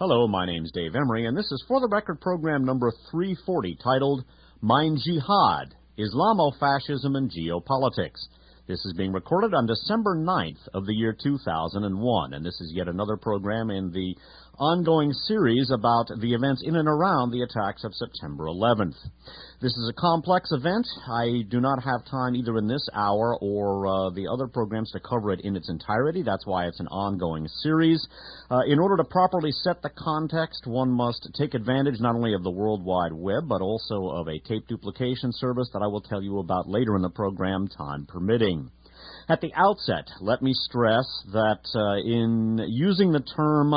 Hello, my name's Dave Emory, and this is For the Record program number 340, titled Mein Jihad, Islamofascism and Geopolitics. This is being recorded on December 9th of the year 2001, and this is yet another program in the ongoing series about the events in and around the attacks of September 11th. This is a complex event. I do not have time either in this hour or the other programs to cover it in its entirety. That's why it's an ongoing series. In order to properly set the context, one must take advantage not only of the World Wide Web, but also of a tape duplication service that I will tell you about later in the program, time permitting. At the outset, let me stress that in using the term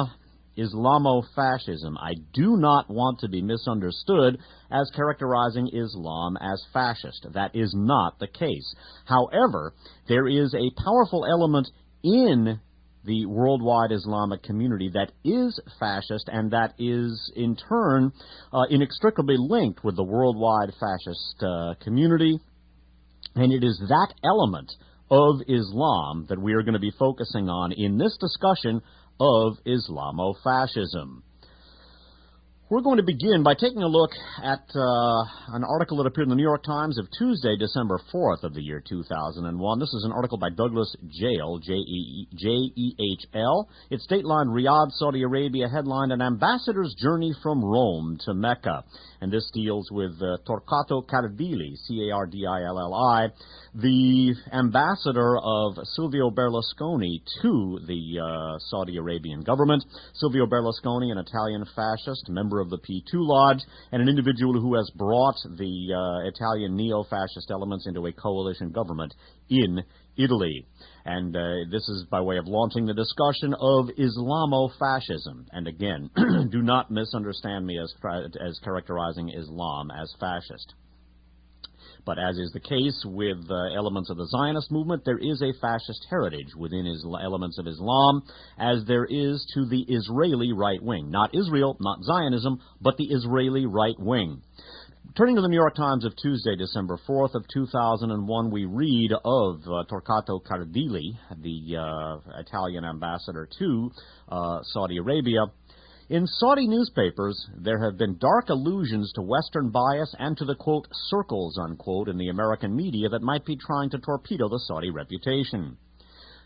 Islamofascism, I do not want to be misunderstood as characterizing Islam as fascist. That is not the case. However, there is a powerful element in the worldwide Islamic community that is fascist and that is, in turn, inextricably linked with the worldwide fascist community. And it is that element of Islam that we are going to be focusing on in this discussion of Islamofascism. We're going to begin by taking a look at an article that appeared in the New York Times of Tuesday, December 4th of the year 2001. This is an article by Douglas Jehl, J-E-H-L. It's dateline Riyadh, Saudi Arabia, headlined An Ambassador's Journey from Rome to Mecca. And this deals with Torquato Cardilli, C-A-R-D-I-L-L-I, the ambassador of Silvio Berlusconi to the Saudi Arabian government. Silvio Berlusconi, an Italian fascist, member of the P2 Lodge, and an individual who has brought the Italian neo-fascist elements into a coalition government in Italy. And this is by way of launching the discussion of Islamofascism. And again, do not misunderstand me as characterizing Islam as fascist. But as is the case with elements of the Zionist movement, there is a fascist heritage within elements of Islam, as there is to the Israeli right wing. Not Israel, not Zionism, but the Israeli right wing. Turning to the New York Times of Tuesday, December 4th of 2001, we read of Torquato Cardilli, the Italian ambassador to Saudi Arabia. In Saudi newspapers, there have been dark allusions to Western bias and to the, quote, circles, unquote, in the American media that might be trying to torpedo the Saudi reputation.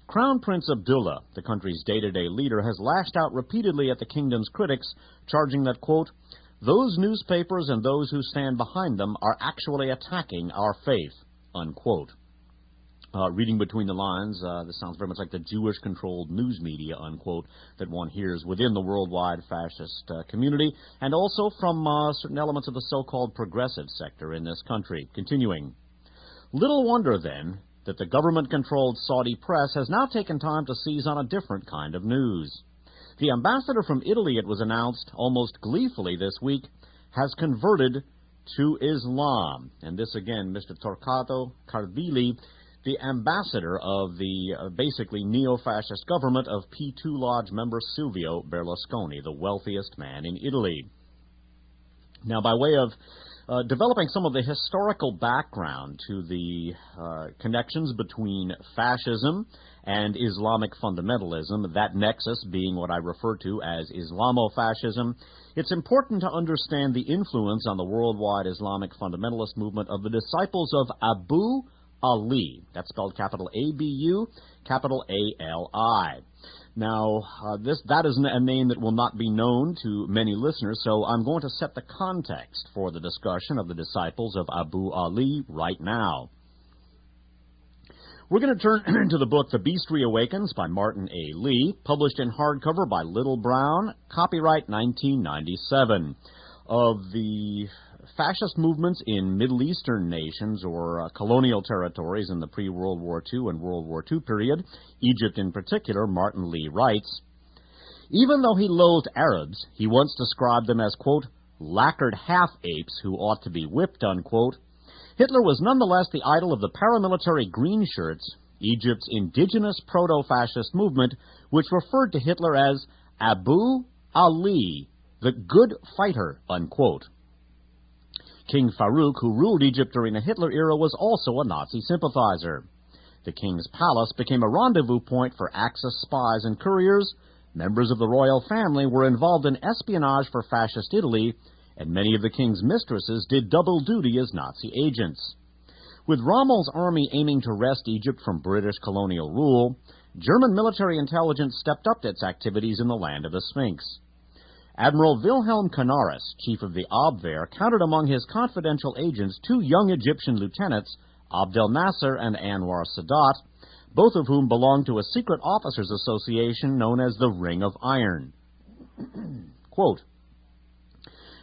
Crown Prince Abdullah, the country's day-to-day leader, has lashed out repeatedly at the kingdom's critics, charging that, quote, those newspapers and those who stand behind them are actually attacking our faith, unquote. Reading between the lines, this sounds very much like the Jewish-controlled news media, unquote, that one hears within the worldwide fascist community, and also from certain elements of the so-called progressive sector in this country. Continuing, little wonder, then, that the government-controlled Saudi press has now taken time to seize on a different kind of news. The ambassador from Italy, it was announced almost gleefully this week, has converted to Islam. And this, again, Mr. Torquato Cardilli, the ambassador of the basically neo-fascist government of P2 Lodge member Silvio Berlusconi, the wealthiest man in Italy. Now, by way of developing some of the historical background to the connections between fascism and Islamic fundamentalism, that nexus being what I refer to as Islamofascism, it's important to understand the influence on the worldwide Islamic fundamentalist movement of the disciples of Abu Ali. That's spelled capital A-B-U, capital A-L-I. Now, that is a name that will not be known to many listeners, so I'm going to set the context for the discussion of the disciples of Abu Ali right now. We're going to turn to the book The Beast Reawakens by Martin A. Lee, published in hardcover by Little Brown, copyright 1997. Of the fascist movements in Middle Eastern nations or colonial territories in the pre-World War II and World War II period, Egypt in particular, Martin Lee writes, even though he loathed Arabs, he once described them as, quote, lacquered half-apes who ought to be whipped, unquote. Hitler was nonetheless the idol of the paramilitary green shirts, Egypt's indigenous proto-fascist movement, which referred to Hitler as Abu Ali, the good fighter, unquote. King Farouk, who ruled Egypt during the Hitler era, was also a Nazi sympathizer. The king's palace became a rendezvous point for Axis spies and couriers, Members of the royal family were involved in espionage for fascist Italy, and many of the king's mistresses did double duty as Nazi agents. With Rommel's army aiming to wrest Egypt from British colonial rule, German military intelligence stepped up its activities in the land of the Sphinx. Admiral Wilhelm Canaris, chief of the Abwehr, counted among his confidential agents 2 young Egyptian lieutenants, Abdel Nasser and Anwar Sadat, both of whom belonged to a secret officers' association known as the Ring of Iron. Quote,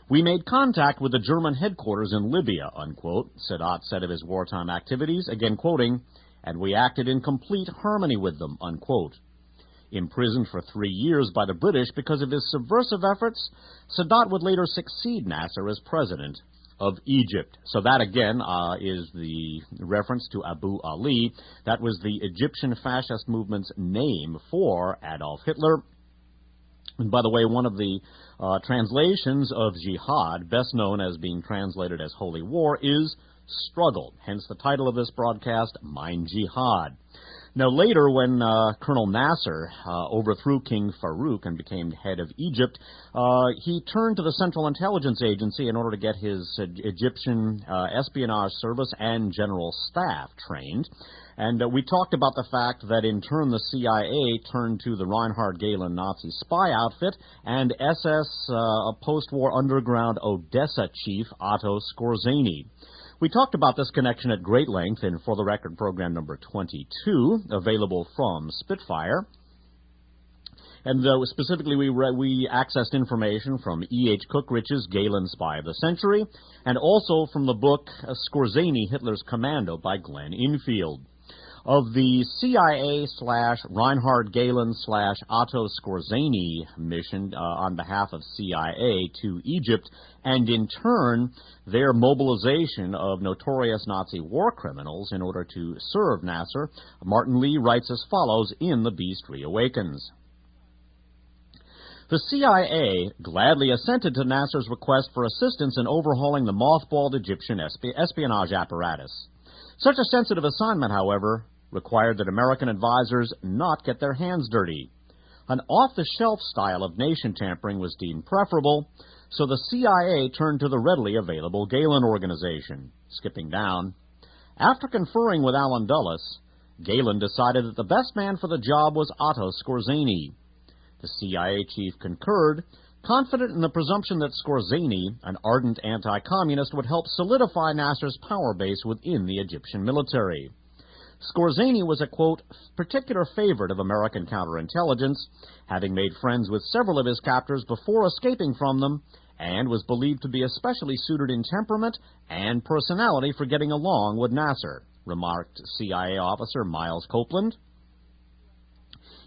"We made contact with the German headquarters in Libya," unquote, Sadat said of his wartime activities, again quoting, "and we acted in complete harmony with them," unquote. Imprisoned for 3 years by the British because of his subversive efforts, Sadat would later succeed Nasser as president of Egypt. So that, again, is the reference to Abu Ali. That was the Egyptian fascist movement's name for Adolf Hitler. And by the way, one of the translations of Jihad, best known as being translated as Holy War, is struggle. Hence the title of this broadcast, Mein Jihad. Now later, when Colonel Nasser overthrew King Farouk and became head of Egypt, he turned to the Central Intelligence Agency in order to get his Egyptian espionage service and general staff trained. And we talked about the fact that in turn the CIA turned to the Reinhard Gehlen Nazi spy outfit and SS post-war underground Odessa chief Otto Skorzeny. We talked about this connection at great length in For the Record program number 22, available from Spitfire. And specifically, we accessed information from E.H. Cookrich's Gehlen Spy of the Century, and also from the book Skorzeny, Hitler's Commando by Glenn Infield. Of the CIA/Reinhard Gehlen/Otto Skorzeny mission on behalf of CIA to Egypt, and in turn their mobilization of notorious Nazi war criminals in order to serve Nasser, Martin Lee writes as follows in The Beast Reawakens. The CIA gladly assented to Nasser's request for assistance in overhauling the mothballed Egyptian espionage apparatus. Such a sensitive assignment, however, required that American advisors not get their hands dirty. An off-the-shelf style of nation tampering was deemed preferable, so the CIA turned to the readily available Gehlen organization. Skipping down. After conferring with Allen Dulles, Gehlen decided that the best man for the job was Otto Skorzeny. The CIA chief concurred, confident in the presumption that Skorzeny, an ardent anti-communist, would help solidify Nasser's power base within the Egyptian military. Skorzeny was a, quote, particular favorite of American counterintelligence, having made friends with several of his captors before escaping from them, and was believed to be especially suited in temperament and personality for getting along with Nasser, remarked CIA officer Miles Copeland.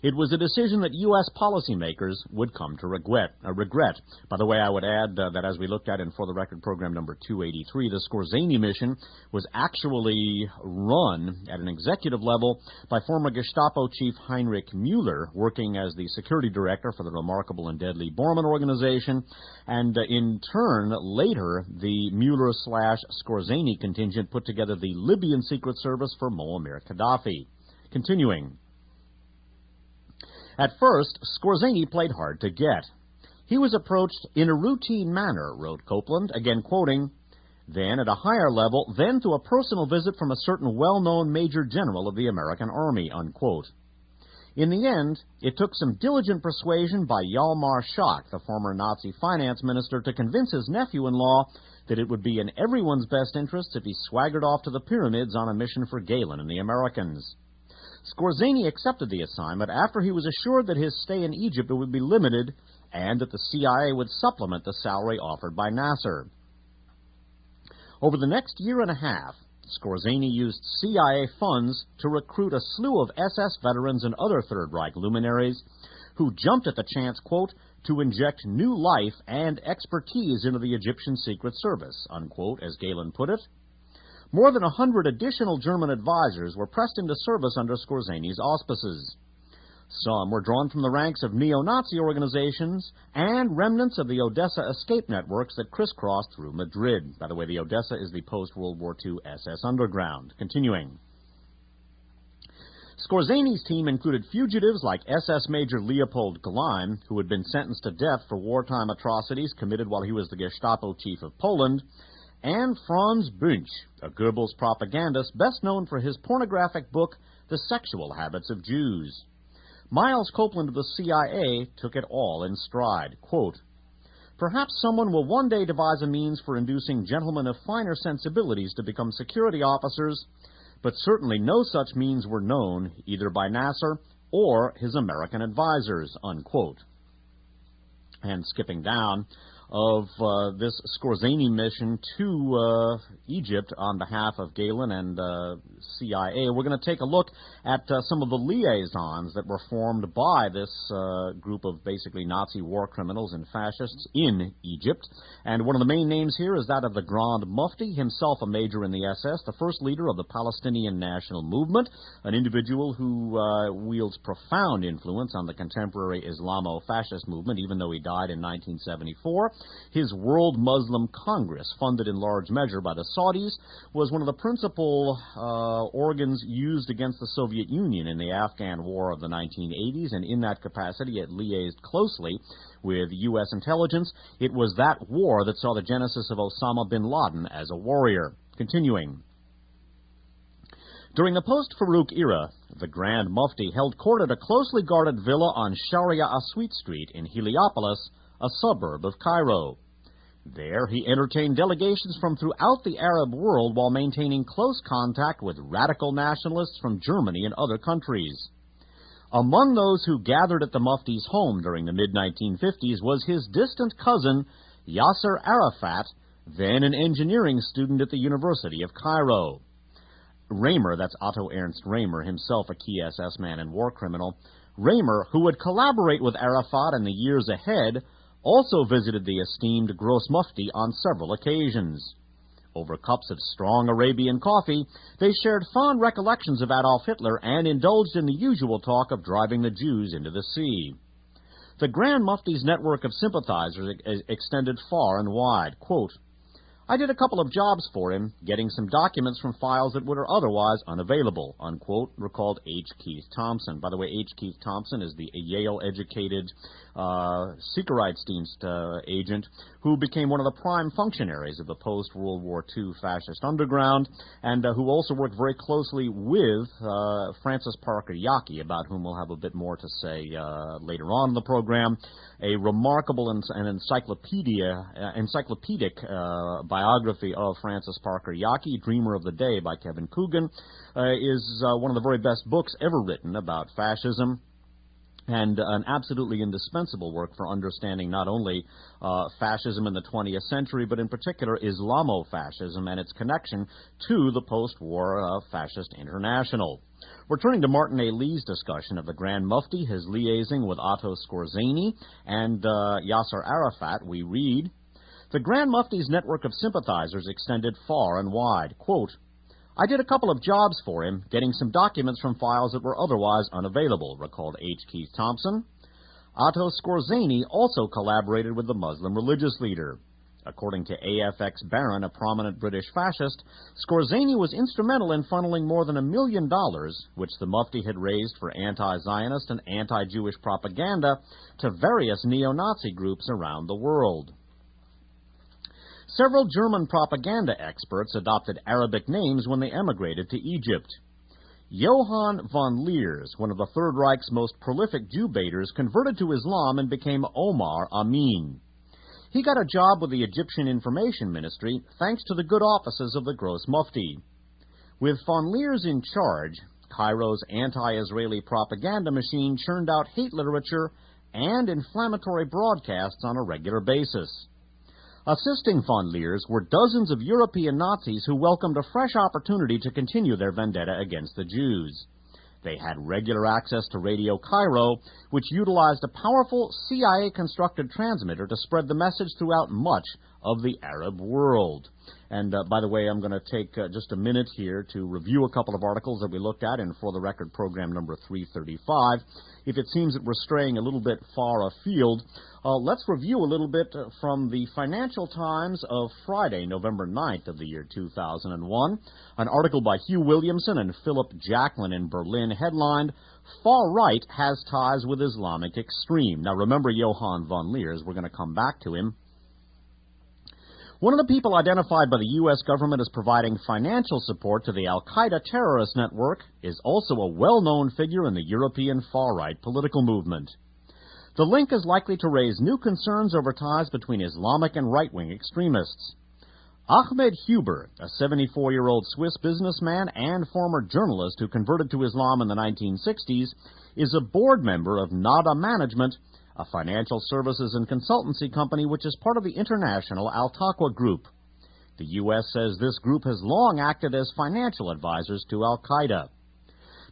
It was a decision that U.S. policymakers would come to regret. By the way, I would add that as we looked at in For the Record program number 283, the Skorzeny mission was actually run at an executive level by former Gestapo chief Heinrich Müller, working as the security director for the remarkable and deadly Bormann organization, and in turn, later, the Müller/Skorzeny contingent put together the Libyan Secret Service for Muammar Gaddafi. Continuing. At first, Skorzeny played hard to get. He was approached in a routine manner, wrote Copeland, again quoting, then at a higher level, then through a personal visit from a certain well-known major general of the American Army, unquote. In the end, it took some diligent persuasion by Hjalmar Schacht, the former Nazi finance minister, to convince his nephew-in-law that it would be in everyone's best interests if he swaggered off to the pyramids on a mission for Gehlen and the Americans. Skorzeny accepted the assignment after he was assured that his stay in Egypt would be limited and that the CIA would supplement the salary offered by Nasser. Over the next year and a half, Skorzeny used CIA funds to recruit a slew of SS veterans and other Third Reich luminaries who jumped at the chance, quote, to inject new life and expertise into the Egyptian Secret Service, unquote, as Gehlen put it. More than 100 additional German advisors were pressed into service under Skorzeny's auspices. Some were drawn from the ranks of neo-Nazi organizations and remnants of the Odessa escape networks that crisscrossed through Madrid. By the way, the Odessa is the post-World War II SS underground. Continuing. Skorzany's team included fugitives like SS Major Leopold Gleim, who had been sentenced to death for wartime atrocities committed while he was the Gestapo chief of Poland, and Franz Bunch, a Goebbels propagandist best known for his pornographic book, The Sexual Habits of Jews. Miles Copeland of the CIA took it all in stride. Quote, "Perhaps someone will one day devise a means for inducing gentlemen of finer sensibilities to become security officers, but certainly no such means were known either by Nasser or his American advisors," unquote. And skipping down, of this Skorzany mission to Egypt on behalf of Galen and CIA, we're going to take a look at some of the liaisons that were formed by this group of basically Nazi war criminals and fascists in Egypt. And one of the main names here is that of the Grand Mufti, himself a major in the SS, the first leader of the Palestinian National Movement, an individual who wields profound influence on the contemporary Islamofascist movement, even though he died in 1974. His World Muslim Congress, funded in large measure by the Saudis, was one of the principal organs used against the Soviet Union in the Afghan War of the 1980s, and in that capacity it liaised closely with U.S. intelligence. It was that war that saw the genesis of Osama bin Laden as a warrior. Continuing. During the post-Farouk era, the Grand Mufti held court at a closely guarded villa on Sharia Aswit Street in Heliopolis, a suburb of Cairo. There, he entertained delegations from throughout the Arab world while maintaining close contact with radical nationalists from Germany and other countries. Among those who gathered at the Mufti's home during the mid-1950s was his distant cousin, Yasser Arafat, then an engineering student at the University of Cairo. Raymer, that's Otto Ernst Raymer, himself a key SS man and war criminal, Raymer, who would collaborate with Arafat in the years ahead, also visited the esteemed Gross Mufti on several occasions. Over cups of strong Arabian coffee, they shared fond recollections of Adolf Hitler and indulged in the usual talk of driving the Jews into the sea. The Grand Mufti's network of sympathizers extended far and wide. Quote, "I did a couple of jobs for him, getting some documents from files that were otherwise unavailable," unquote, recalled H. Keith Thompson. By the way, H. Keith Thompson is the Yale-educated Sicherheitsdienst agent who became one of the prime functionaries of the post-World War II fascist underground, and who also worked very closely with Francis Parker Yockey, about whom we'll have a bit more to say later on in the program. A remarkable and encyclopedic biography of Francis Parker Yockey, Dreamer of the Day by Kevin Coogan, is one of the very best books ever written about fascism, and an absolutely indispensable work for understanding not only fascism in the 20th century, but in particular Islamofascism and its connection to the post-war fascist international. Returning to Martin A. Lee's discussion of the Grand Mufti, his liaising with Otto Skorzany and Yasser Arafat, we read, "The Grand Mufti's network of sympathizers extended far and wide." Quote, "I did a couple of jobs for him, getting some documents from files that were otherwise unavailable," recalled H. Keith Thompson. Otto Skorzany also collaborated with the Muslim religious leader. According to AFX Barron, a prominent British fascist, Skorzany was instrumental in funneling more than $1 million, which the Mufti had raised for anti-Zionist and anti-Jewish propaganda, to various neo-Nazi groups around the world. Several German propaganda experts adopted Arabic names when they emigrated to Egypt. Johann von Leers, one of the Third Reich's most prolific Jew baiters, converted to Islam and became Omar Amin. He got a job with the Egyptian Information Ministry thanks to the good offices of the Gross Mufti. With von Leers in charge, Cairo's anti-Israeli propaganda machine churned out hate literature and inflammatory broadcasts on a regular basis. Assisting von Leers were dozens of European Nazis who welcomed a fresh opportunity to continue their vendetta against the Jews. They had regular access to Radio Cairo, which utilized a powerful CIA-constructed transmitter to spread the message throughout much of the Arab world. And by the way, I'm going to take just a minute here to review a couple of articles that we looked at in For the Record program number 335. If it seems that we're straying a little bit far afield, Let's review a little bit from the Financial Times of Friday, November 9th of the year 2001. An article by Hugh Williamson and Philip Jacklin in Berlin headlined, "Far Right Has Ties with Islamic Extreme." Now remember Johann von Leers. We're going to come back to him. One of the people identified by the U.S. government as providing financial support to the al-Qaeda terrorist network is also a well-known figure in the European far-right political movement. The link is likely to raise new concerns over ties between Islamic and right-wing extremists. Ahmed Huber, a 74-year-old Swiss businessman and former journalist who converted to Islam in the 1960s, is a board member of Nada Management, a financial services and consultancy company which is part of the international Al-Taqwa Group. The U.S. says this group has long acted as financial advisors to al-Qaeda.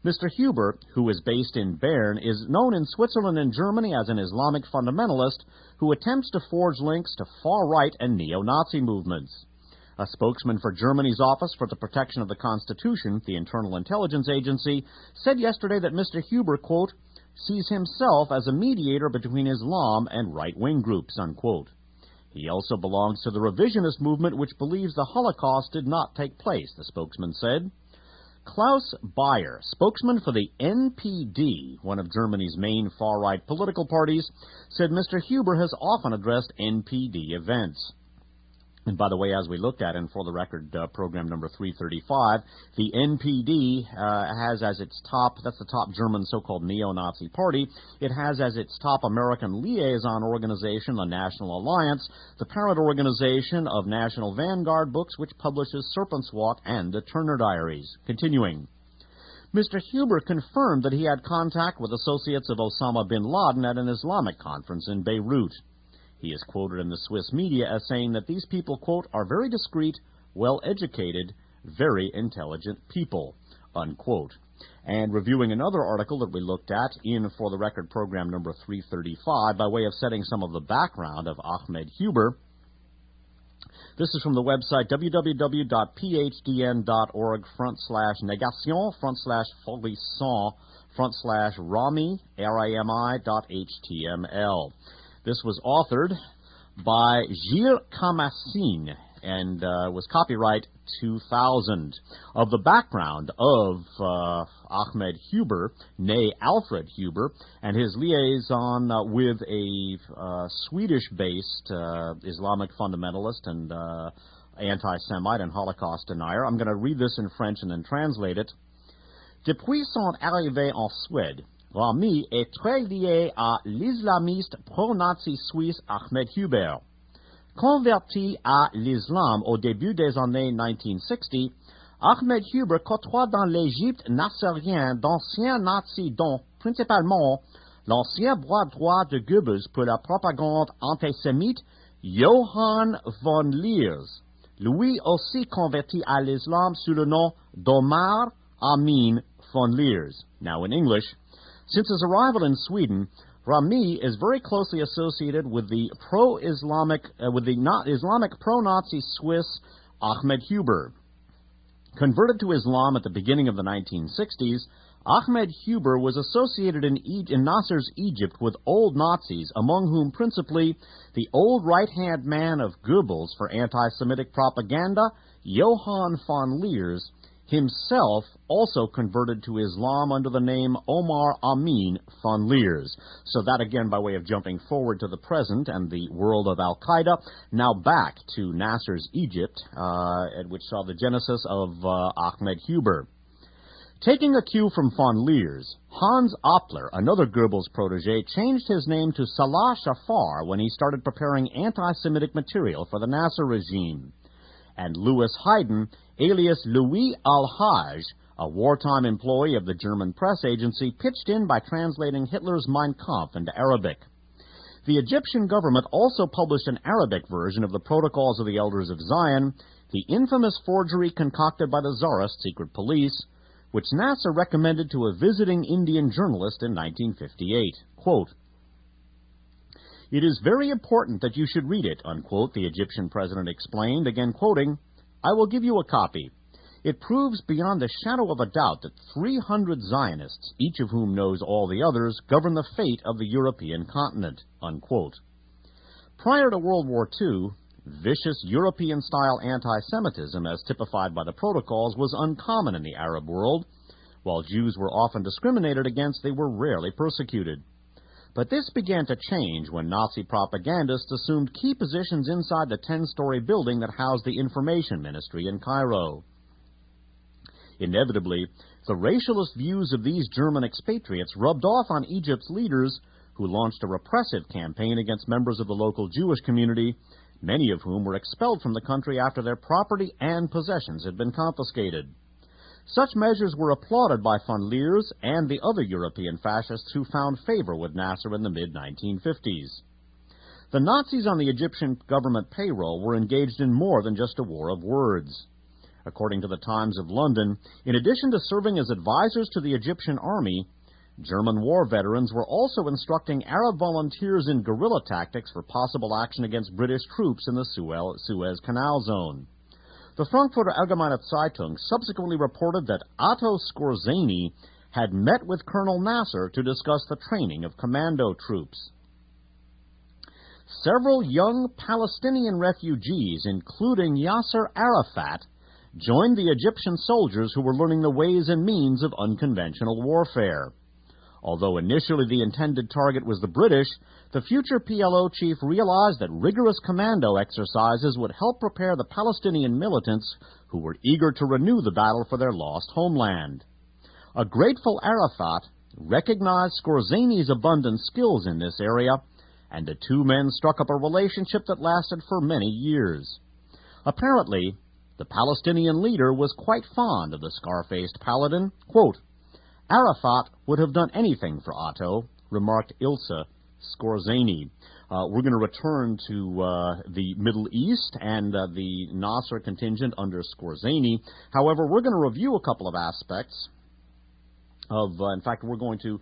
Mr. Huber, who is based in Bern, is known in Switzerland and Germany as an Islamic fundamentalist who attempts to forge links to far-right and neo-Nazi movements. A spokesman for Germany's Office for the Protection of the Constitution, the Internal Intelligence Agency, said yesterday that Mr. Huber, quote, sees himself as a mediator between Islam and right-wing groups, unquote. He also belongs to the revisionist movement which believes the Holocaust did not take place, the spokesman said. Klaus Bayer, spokesman for the NPD, one of Germany's main far-right political parties, said Mr. Huber has often addressed NPD events. And by the way, as we looked at in For the Record program number 335, the NPD has as its top, that's the top German so-called neo-Nazi party, it has as its top American liaison organization the National Alliance, the parent organization of National Vanguard Books, which publishes Serpent's Walk and the Turner Diaries. Continuing. Mr. Huber confirmed that he had contact with associates of Osama bin Laden at an Islamic conference in Beirut. He is quoted in the Swiss media as saying that these people, quote, are very discreet, well-educated, very intelligent people, unquote. And reviewing another article that we looked at in For the Record program number 335, by way of setting some of the background of Ahmed Huber, this is from the website www.phdn.org/négation/Rami, RAMI.html. This was authored by Gilles Camassine and was copyright 2000. Of the background of Ahmed Huber, née Alfred Huber, and his liaison with a Swedish-based Islamic fundamentalist and anti-Semite and Holocaust denier. I'm going to read this in French and then translate it. Depuis son arrivée en Suède, Rami est très lié à l'islamiste pro-nazi suisse Ahmed Huber. Converti à l'islam au début des années 1960, Ahmed Huber côtoie dans l'Égypte nassérienne d'anciens nazis dont, principalement, l'ancien bras droit de Goebbels pour la propagande antisémite, Johann von Leers, lui aussi converti à l'islam sous le nom d'Omar Amin von Leers. Now in English, since his arrival in Sweden, Rami is very closely associated with the Islamic pro-Nazi Swiss Ahmed Huber. Converted to Islam at the beginning of the 1960s, Ahmed Huber was associated in Nasser's Egypt with old Nazis, among whom principally the old right-hand man of Goebbels for anti-Semitic propaganda, Johann von Leers, himself also converted to Islam under the name Omar Amin von Leers. So that again by way of jumping forward to the present and the world of Al-Qaeda. Now back to Nasser's Egypt, which saw the genesis of Ahmed Huber. Taking a cue from von Leers, Hans Oppler, another Goebbels protege, changed his name to Salah Shafar when he started preparing anti-Semitic material for the Nasser regime. And Louis Haydn, alias Louis Al-Hajj, a wartime employee of the German press agency, pitched in by translating Hitler's Mein Kampf into Arabic. The Egyptian government also published an Arabic version of the Protocols of the Elders of Zion, the infamous forgery concocted by the Tsarist secret police, which Nasser recommended to a visiting Indian journalist in 1958. Quote, "It is very important that you should read it," unquote, the Egyptian president explained, again quoting, "I will give you a copy. It proves beyond a shadow of a doubt that 300 Zionists, each of whom knows all the others, govern the fate of the European continent," unquote. Prior to World War II, vicious European-style anti-Semitism, as typified by the protocols, was uncommon in the Arab world. While Jews were often discriminated against, they were rarely persecuted. But this began to change when Nazi propagandists assumed key positions inside the 10-story building that housed the Information Ministry in Cairo. Inevitably, the racialist views of these German expatriates rubbed off on Egypt's leaders, who launched a repressive campaign against members of the local Jewish community, many of whom were expelled from the country after their property and possessions had been confiscated. Such measures were applauded by von Leers and the other European fascists who found favor with Nasser in the mid-1950s. The Nazis on the Egyptian government payroll were engaged in more than just a war of words. According to the Times of London, in addition to serving as advisors to the Egyptian army, German war veterans were also instructing Arab volunteers in guerrilla tactics for possible action against British troops in the Suez Canal zone. The Frankfurter Allgemeine Zeitung subsequently reported that Otto Skorzeny had met with Colonel Nasser to discuss the training of commando troops. Several young Palestinian refugees, including Yasser Arafat, joined the Egyptian soldiers who were learning the ways and means of unconventional warfare. Although initially the intended target was the British, the future PLO chief realized that rigorous commando exercises would help prepare the Palestinian militants who were eager to renew the battle for their lost homeland. A grateful Arafat recognized Skorzeny's abundant skills in this area, and the two men struck up a relationship that lasted for many years. Apparently, the Palestinian leader was quite fond of the scar-faced paladin. Quote, "Arafat would have done anything for Otto," remarked Ilse Skorzeny. We're going to return to the Middle East and the Nasser contingent under Skorzeny. However, we're going to review a couple of aspects of, in fact, we're going to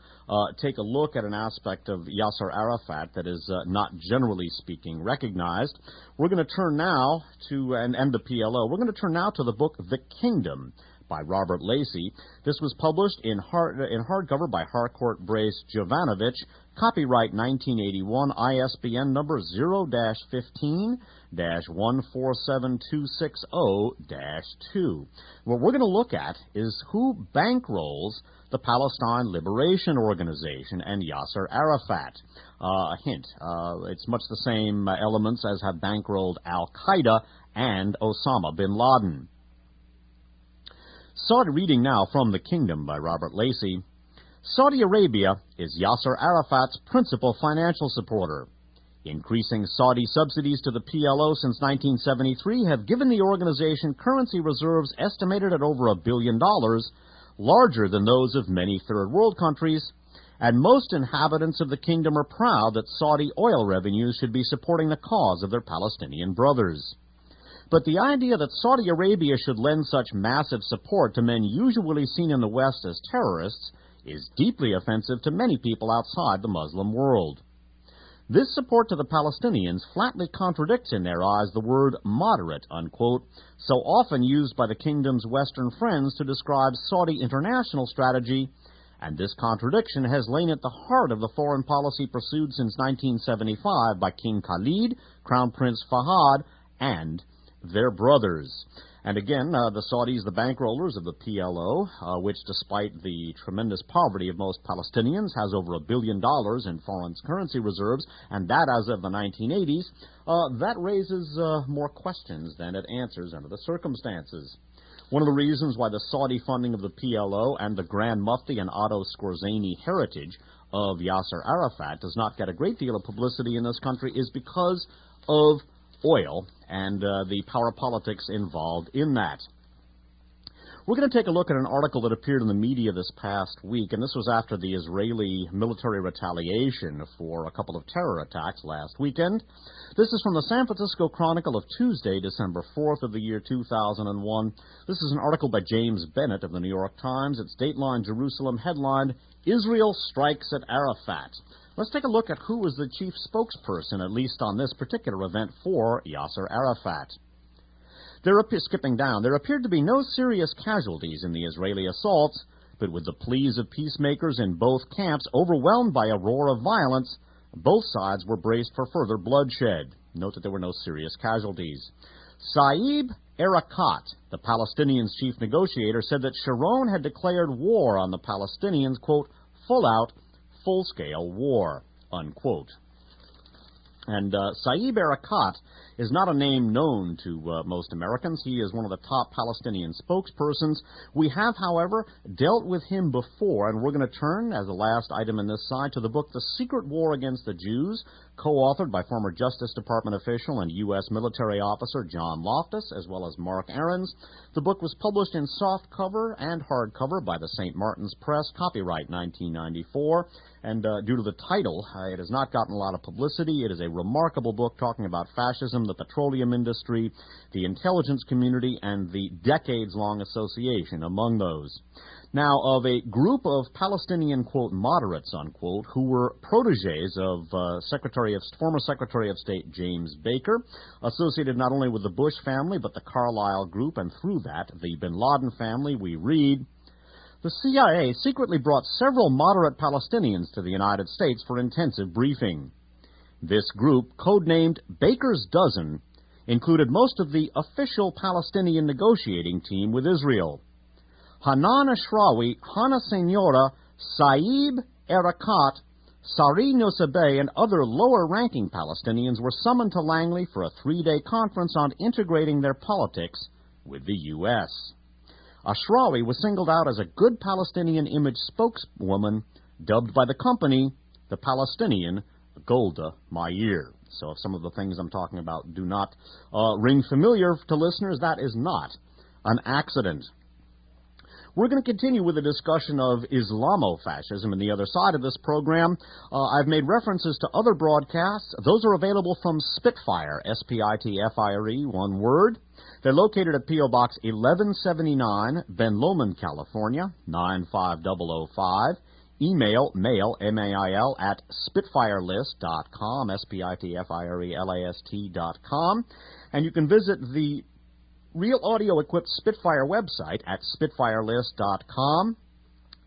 take a look at an aspect of Yasser Arafat that is not generally speaking recognized. We're going to turn now to, and the PLO, we're going to turn now to the book The Kingdom by Robert Lacey. This was published in hardcover by Harcourt Brace Jovanovich, copyright 1981, ISBN number 0-15-147260-2. What we're going to look at is who bankrolls the Palestine Liberation Organization and Yasser Arafat. A hint, it's much the same elements as have bankrolled Al-Qaeda and Osama bin Laden. Reading now from The Kingdom by Robert Lacey. Saudi Arabia is Yasser Arafat's principal financial supporter. Increasing Saudi subsidies to the PLO since 1973 have given the organization currency reserves estimated at over $1 billion, larger than those of many third world countries, and most inhabitants of the kingdom are proud that Saudi oil revenues should be supporting the cause of their Palestinian brothers. But the idea that Saudi Arabia should lend such massive support to men usually seen in the West as terrorists is deeply offensive to many people outside the Muslim world. This support to the Palestinians flatly contradicts in their eyes the word moderate, unquote, so often used by the kingdom's Western friends to describe Saudi international strategy, and this contradiction has lain at the heart of the foreign policy pursued since 1975 by King Khalid, Crown Prince Fahad, and their brothers. And again, the Saudis, the bankrollers of the PLO, which despite the tremendous poverty of most Palestinians has over $1 billion in foreign currency reserves, and that as of the 1980s, that raises more questions than it answers under the circumstances. One of the reasons why the Saudi funding of the PLO and the Grand Mufti and Otto Skorzeny heritage of Yasser Arafat does not get a great deal of publicity in this country is because of oil and the power politics involved in that. We're going to take a look at an article that appeared in the media this past week, and this was after the Israeli military retaliation for a couple of terror attacks last weekend. This is from the San Francisco Chronicle of Tuesday, December 4th of the year 2001. This is an article by James Bennett of the New York Times. It's Dateline Jerusalem, headlined, "Israel Strikes at Arafat." Let's take a look at who was the chief spokesperson, at least on this particular event, for Yasser Arafat. Skipping down, there appeared to be no serious casualties in the Israeli assaults, but with the pleas of peacemakers in both camps overwhelmed by a roar of violence, Both sides were braced for further bloodshed. Note that there were no serious casualties. Saeb Erekat, the Palestinians' chief negotiator, said that Sharon had declared war on the Palestinians, quote, full-out, full-scale war, unquote. And Saeb Erekat is not a name known to most Americans. He is one of the top Palestinian spokespersons. We have, however, dealt with him before, and we're going to turn, as the last item in this side, to the book The Secret War Against the Jews, co-authored by former Justice Department official and U.S. military officer John Loftus, as well as Mark Ahrens. The book was published in softcover and hardcover by the St. Martin's Press, copyright 1994. And due to the title, it has not gotten a lot of publicity. It is a remarkable book talking about fascism, the petroleum industry, the intelligence community, and the decades-long association among those. Now, of a group of Palestinian, quote, moderates, unquote, who were protégés of former Secretary of State James Baker, associated not only with the Bush family, but the Carlyle Group, and through that, the bin Laden family, we read, the CIA secretly brought several moderate Palestinians to the United States for intensive briefing. This group, codenamed Baker's Dozen, included most of the official Palestinian negotiating team with Israel. Hanan Ashrawi, Hana Senora, Saeb Erekat, Sari Nosabeh, and other lower-ranking Palestinians were summoned to Langley for a 3-day conference on integrating their politics with the U.S. Ashrawi was singled out as a good Palestinian image spokeswoman, dubbed by the company the Palestinian Golda Meir. So if some of the things I'm talking about do not ring familiar to listeners, that is not an accident. We're going to continue with a discussion of Islamofascism in the other side of this program. I've made references to other broadcasts. Those are available from Spitfire, S-P-I-T-F-I-R-E, one word. They're located at P.O. Box 1179, Ben Lomond, California, 95005. Email, mail, M-A-I-L, at spitfirelist.com, S-P-I-T-F-I-R-E-L-A-S-T.com. And you can visit the Real Audio-equipped Spitfire website at spitfirelist.com.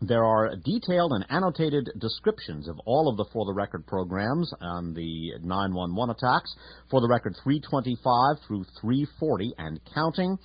There are detailed and annotated descriptions of all of the For the Record programs on the 911 attacks, For the Record 325 through 340 and counting.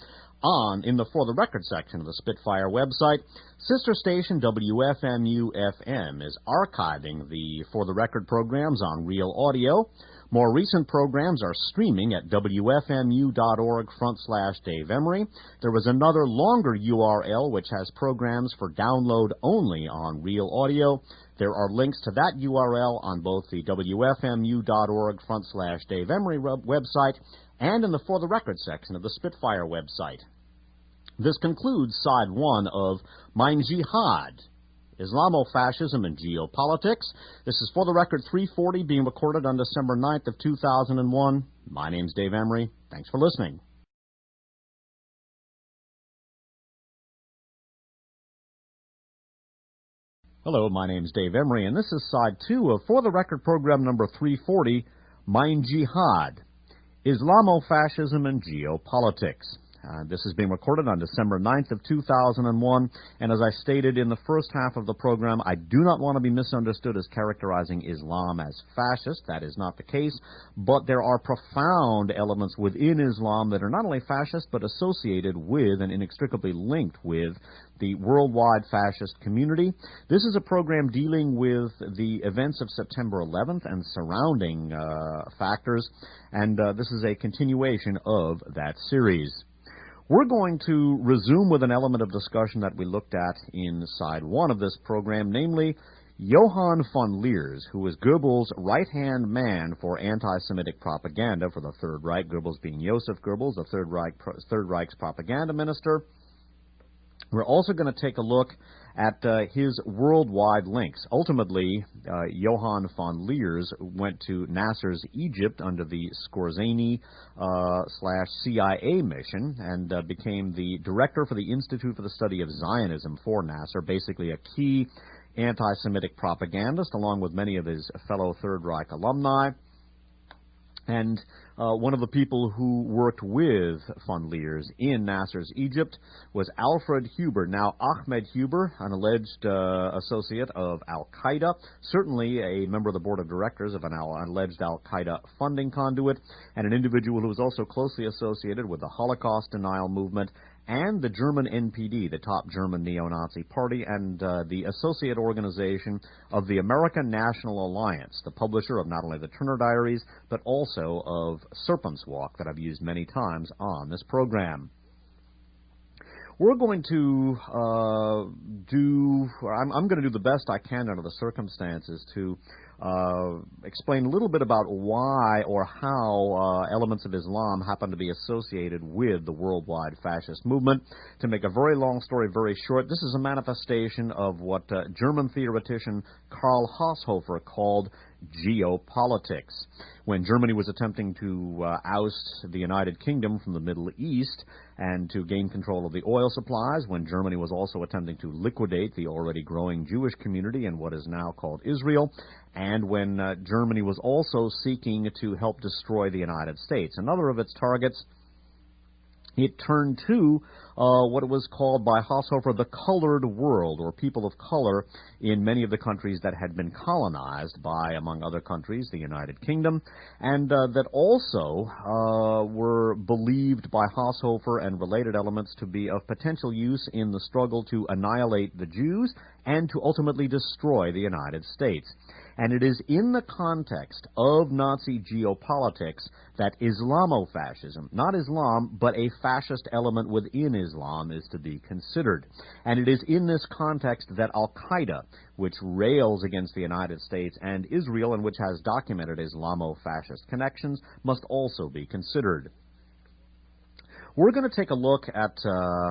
In the For the Record section of the Spitfire website, sister station WFMU-FM is archiving the For the Record programs on Real Audio. More recent programs are streaming at wfmu.org/Dave Emory. There was another longer URL which has programs for download only on Real Audio. There are links to that URL on both the wfmu.org/Dave Emory website and in the For the Record section of the Spitfire website. This concludes Side 1 of Mein Jihad, Islamofascism and Geopolitics. This is For the Record 340, being recorded on December 9th of 2001. My name's Dave Emory. Thanks for listening. Hello, my name's Dave Emory, and this is Side 2 of For the Record program number 340, Mein Jihad, Islamofascism and Geopolitics. This is being recorded on December 9th of 2001, and as I stated in the first half of the program, I do not want to be misunderstood as characterizing Islam as fascist. That is not the case, but there are profound elements within Islam that are not only fascist, but associated with and inextricably linked with the worldwide fascist community. This is a program dealing with the events of September 11th and surrounding factors, and this is a continuation of that series. We're going to resume with an element of discussion that we looked at in Side 1 of this program, namely Johann von Leers, who was Goebbels' right-hand man for anti-Semitic propaganda for the Third Reich, Goebbels being Joseph Goebbels, the Third Reich's propaganda minister. We're also going to take a look at his worldwide links. Ultimately, Johann von Leers went to Nasser's Egypt under the Skorzeny/CIA mission and became the director for the Institute for the Study of Zionism for Nasser, basically a key anti-Semitic propagandist, along with many of his fellow Third Reich alumni. And one of the people who worked with von Leers in Nasser's Egypt was Alfred Huber. Now, Ahmed Huber, an alleged associate of al-Qaeda, certainly a member of the board of directors of an alleged al-Qaeda funding conduit, and an individual who was also closely associated with the Holocaust denial movement and the German NPD, the top German neo-Nazi party, and the associate organization of the American National Alliance, the publisher of not only the Turner Diaries, but also of Serpent's Walk that I've used many times on this program. We're going to I'm going to do the best I can under the circumstances to explain a little bit about why or how elements of Islam happen to be associated with the worldwide fascist movement. To make a very long story very short, this is a manifestation of what German theoretician Karl Haushofer called geopolitics. When Germany was attempting to oust the United Kingdom from the Middle East and to gain control of the oil supplies, when Germany was also attempting to liquidate the already growing Jewish community in what is now called Israel, and when Germany was also seeking to help destroy the United States, another of its targets, it turned to what was called by Haushofer the colored world, or people of color, in many of the countries that had been colonized by, among other countries, the United Kingdom, and that also were believed by Haushofer and related elements to be of potential use in the struggle to annihilate the Jews and to ultimately destroy the United States. And it is in the context of Nazi geopolitics that Islamofascism, not Islam, but a fascist element within Islam, is to be considered. And it is in this context that al-Qaeda, which rails against the United States and Israel and which has documented Islamo-fascist connections, must also be considered. We're going to take a look at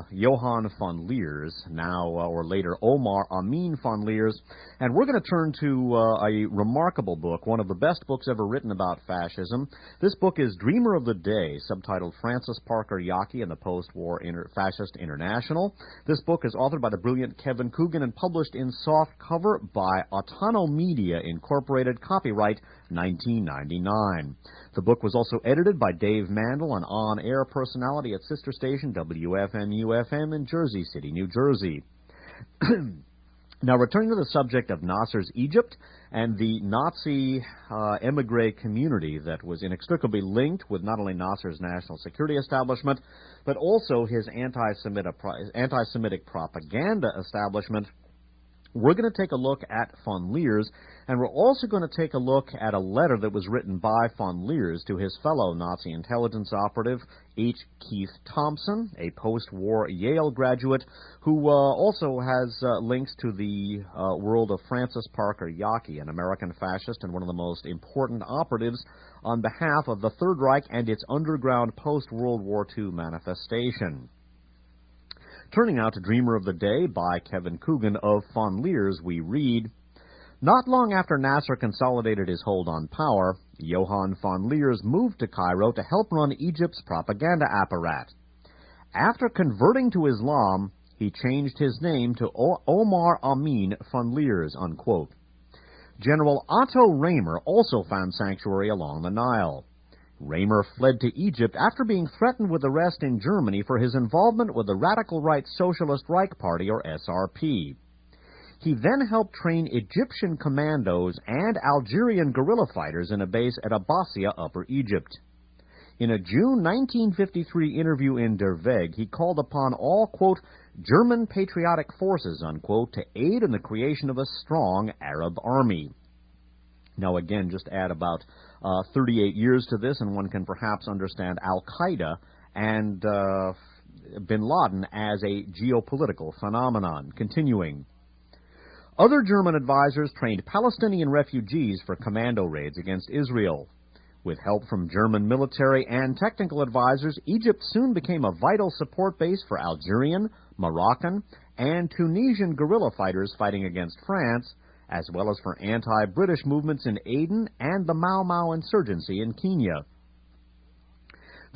Johann von Leers, now or later Omar Amin von Leers, and we're going to turn to a remarkable book, one of the best books ever written about fascism. This book is Dreamer of the Day, subtitled Francis Parker Yockey and the Post-War Fascist International. This book is authored by the brilliant Kevin Coogan and published in soft cover by Autono Media Incorporated, copyright 1999. The book was also edited by Dave Mandel, an on-air personality at sister station WFMU-FM in Jersey City, New Jersey. Now, returning to the subject of Nasser's Egypt and the Nazi emigre community that was inextricably linked with not only Nasser's national security establishment, but also his anti-Semitic propaganda establishment, we're going to take a look at von Leers, and we're also going to take a look at a letter that was written by von Leers to his fellow Nazi intelligence operative, H. Keith Thompson, a post-war Yale graduate, who also has links to the world of Francis Parker Yockey, an American fascist and one of the most important operatives on behalf of the Third Reich and its underground post-World War II manifestation. Turning now to Dreamer of the Day by Kevin Coogan of von Leers, we read, "Not long after Nasser consolidated his hold on power, Johann von Leers moved to Cairo to help run Egypt's propaganda apparat. After converting to Islam, he changed his name to Omar Amin von Leers," unquote. General Otto Raymer also found sanctuary along the Nile. Raymer fled to Egypt after being threatened with arrest in Germany for his involvement with the radical right Socialist Reich Party, or SRP. He then helped train Egyptian commandos and Algerian guerrilla fighters in a base at Abbassia, Upper Egypt. In a June 1953 interview in Der Weg, he called upon all, quote, German patriotic forces, unquote, to aid in the creation of a strong Arab army. Now again, just add about 38 years to this, and one can perhaps understand al-Qaeda and bin Laden as a geopolitical phenomenon. Continuing. Other German advisors trained Palestinian refugees for commando raids against Israel. With help from German military and technical advisors, Egypt soon became a vital support base for Algerian, Moroccan, and Tunisian guerrilla fighters fighting against France, as well as for anti-British movements in Aden and the Mau Mau insurgency in Kenya.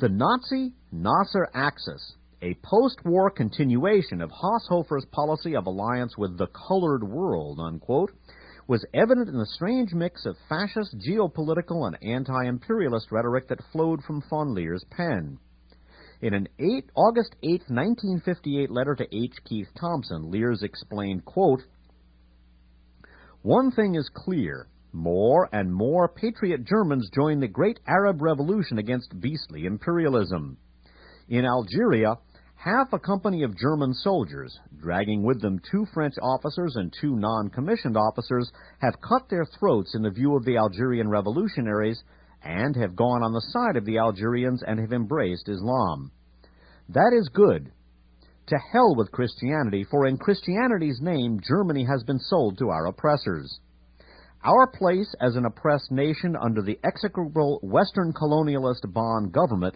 The Nazi-Nasser axis, a post-war continuation of Haushofer's policy of alliance with the colored world, unquote, was evident in the strange mix of fascist, geopolitical, and anti-imperialist rhetoric that flowed from von Leer's pen. In an August 8, 1958 letter to H. Keith Thompson, Leers explained, quote, "One thing is clear. More and more patriot Germans join the great Arab revolution against beastly imperialism. In Algeria, half a company of German soldiers, dragging with them 2 French officers and 2 non-commissioned officers, have cut their throats in the view of the Algerian revolutionaries and have gone on the side of the Algerians and have embraced Islam. That is good. To hell with Christianity, for in Christianity's name Germany has been sold to our oppressors. Our place as an oppressed nation under the execrable Western colonialist Bonn government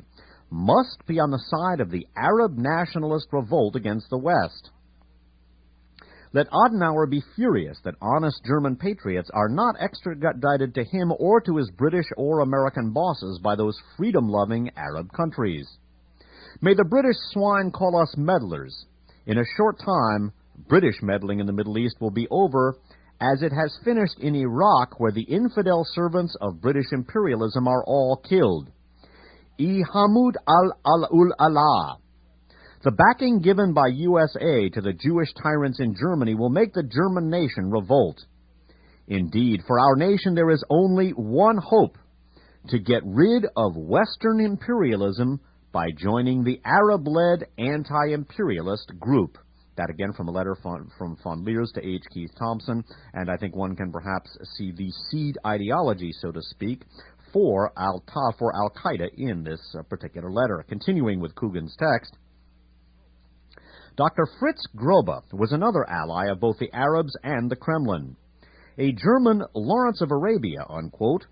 must be on the side of the Arab nationalist revolt against the West. Let Adenauer be furious that honest German patriots are not extradited to him or to his British or American bosses by those freedom-loving Arab countries. May the British swine call us meddlers. In a short time, British meddling in the Middle East will be over, as it has finished in Iraq, where the infidel servants of British imperialism are all killed. Hamud al-Allah. The backing given by USA to the Jewish tyrants in Germany will make the German nation revolt. Indeed, for our nation there is only one hope, to get rid of Western imperialism by joining the Arab-led anti-imperialist group." That again from a letter from von Leers to H. Keith Thompson, and I think one can perhaps see the seed ideology, so to speak, for Al-Qaeda in this particular letter. Continuing with Coogan's text, Dr. Fritz Grobe was another ally of both the Arabs and the Kremlin. A German Lawrence of Arabia, unquote.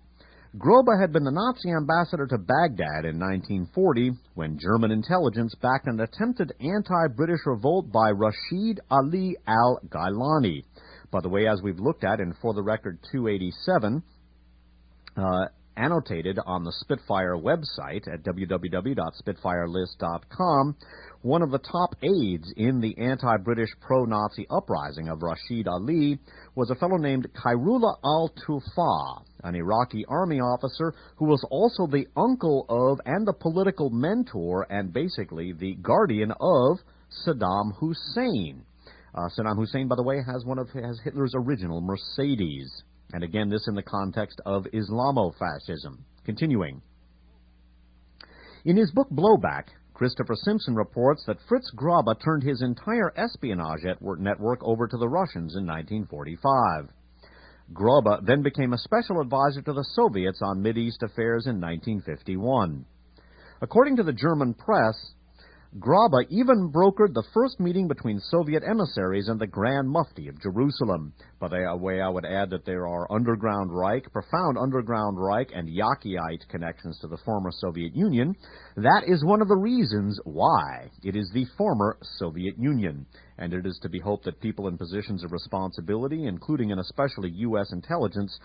Grobe had been the Nazi ambassador to Baghdad in 1940 when German intelligence backed an attempted anti-British revolt by Rashid Ali al-Gailani. By the way, as we've looked at in For the Record 287, annotated on the Spitfire website at www.spitfirelist.com, one of the top aides in the anti-British pro-Nazi uprising of Rashid Ali was a fellow named Khairullah al-Tufa, an Iraqi army officer who was also the uncle of and the political mentor and basically the guardian of Saddam Hussein. Saddam Hussein, by the way, has Hitler's original Mercedes. And again, this in the context of Islamofascism. Continuing. In his book Blowback, Christopher Simpson reports that Fritz Grobe turned his entire espionage network over to the Russians in 1945. Grobe then became a special advisor to the Soviets on Mideast affairs in 1951. According to the German press, Grobe even brokered the first meeting between Soviet emissaries and the Grand Mufti of Jerusalem. By the way, I would add that there are underground Reich, profound underground Reich, and Yakiite connections to the former Soviet Union. That is one of the reasons why it is the former Soviet Union. And it is to be hoped that people in positions of responsibility, including and especially U.S. intelligence,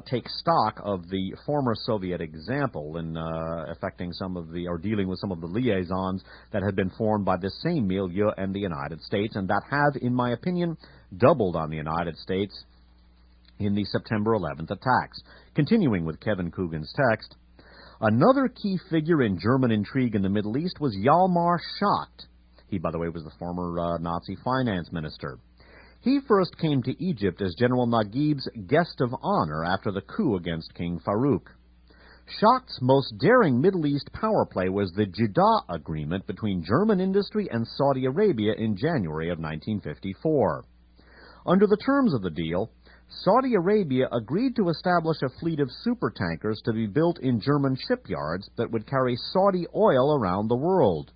take stock of the former Soviet example in affecting some of the, or dealing with some of the liaisons that had been formed by this same milieu and the United States, and that have, in my opinion, doubled on the United States in the September 11th attacks. Continuing with Kevin Coogan's text, another key figure in German intrigue in the Middle East was Hjalmar Schacht. He, by the way, was the former Nazi finance minister. He first came to Egypt as General Naguib's guest of honor after the coup against King Farouk. Schacht's most daring Middle East power play was the Jihad agreement between German industry and Saudi Arabia in January of 1954. Under the terms of the deal, Saudi Arabia agreed to establish a fleet of supertankers to be built in German shipyards that would carry Saudi oil around the world.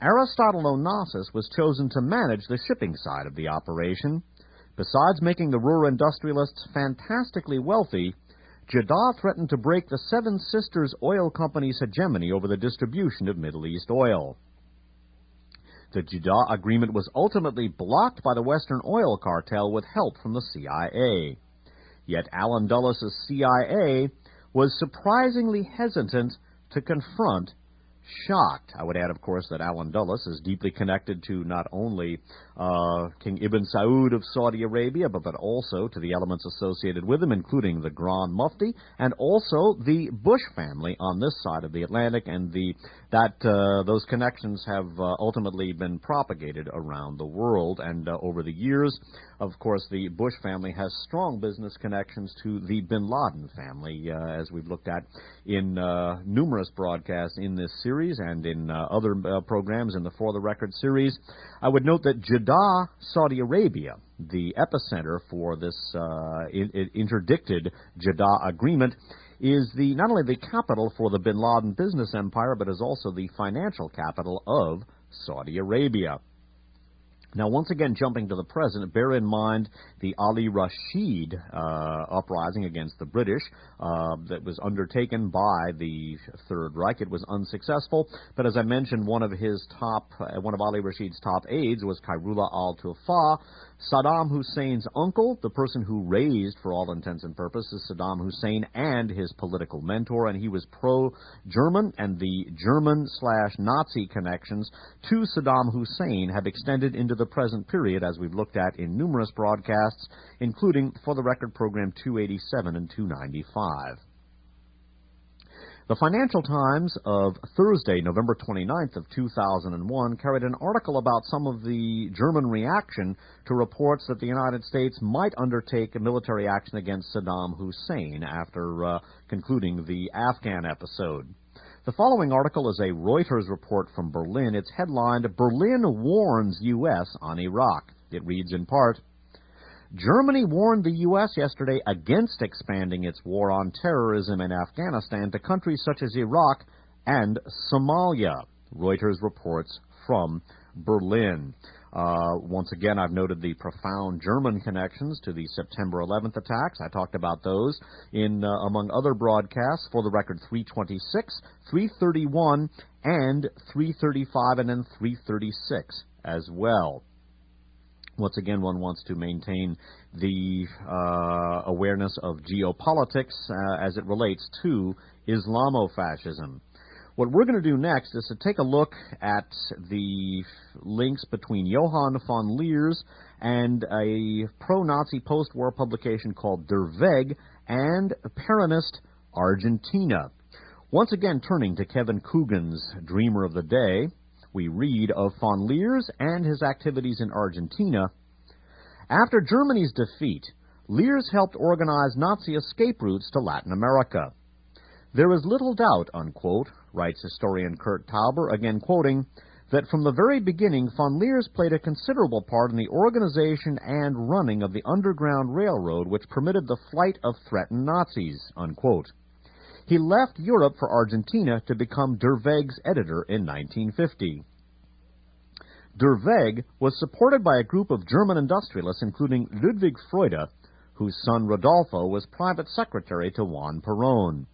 Aristotle Onassis was chosen to manage the shipping side of the operation. Besides making the Ruhr industrialists fantastically wealthy, Jihad threatened to break the Seven Sisters Oil Company's hegemony over the distribution of Middle East oil. The Jihad agreement was ultimately blocked by the Western oil cartel with help from the CIA. Yet Allen Dulles' CIA was surprisingly hesitant to confront shocked. I would add, of course, that Alan Dulles is deeply connected to not only King Ibn Saud of Saudi Arabia, but also to the elements associated with him, including the Grand Mufti, and also the Bush family on this side of the Atlantic, and those connections have ultimately been propagated around the world. And over the years, of course, the Bush family has strong business connections to the Bin Laden family, as we've looked at in numerous broadcasts in this series and in other programs in the For the Record series. I would note that Jeddah, Saudi Arabia, the epicenter for this interdicted Jeddah agreement, is not only the capital for the Bin Laden business empire, but is also the financial capital of Saudi Arabia. Now, once again, jumping to the present, bear in mind the Ali Rashid uprising against the British that was undertaken by the Third Reich. It was unsuccessful, but as I mentioned, one of Ali Rashid's top aides was Khairullah al-Tufa, Saddam Hussein's uncle, the person who raised, for all intents and purposes, Saddam Hussein and his political mentor, and he was pro-German, and the German/Nazi connections to Saddam Hussein have extended into the present period, as we've looked at in numerous broadcasts, including For the Record Program 287 and 295. The Financial Times of Thursday, November 29th of 2001, carried an article about some of the German reaction to reports that the United States might undertake a military action against Saddam Hussein after concluding the Afghan episode. The following article is a Reuters report from Berlin. It's headlined, "Berlin Warns U.S. on Iraq." It reads in part, Germany warned the U.S. yesterday against expanding its war on terrorism in Afghanistan to countries such as Iraq and Somalia. Reuters reports from Berlin. Once again, I've noted the profound German connections to the September 11th attacks. I talked about those in, among other broadcasts, For the Record 326, 331, and 335, and then 336 as well. Once again, one wants to maintain the awareness of geopolitics as it relates to Islamofascism. What we're going to do next is to take a look at the links between Johann von Leers and a pro-Nazi post-war publication called Der Weg and Peronist Argentina. Once again, turning to Kevin Coogan's Dreamer of the Day, we read of von Leers and his activities in Argentina. After Germany's defeat, Leers helped organize Nazi escape routes to Latin America. There is little doubt, unquote, writes historian Kurt Tauber, again quoting, that from the very beginning, von Leers played a considerable part in the organization and running of the Underground Railroad, which permitted the flight of threatened Nazis, unquote. He left Europe for Argentina to become Der Weg's editor in 1950. Der Weg was supported by a group of German industrialists, including Ludwig Freude, whose son Rodolfo was private secretary to Juan Perón.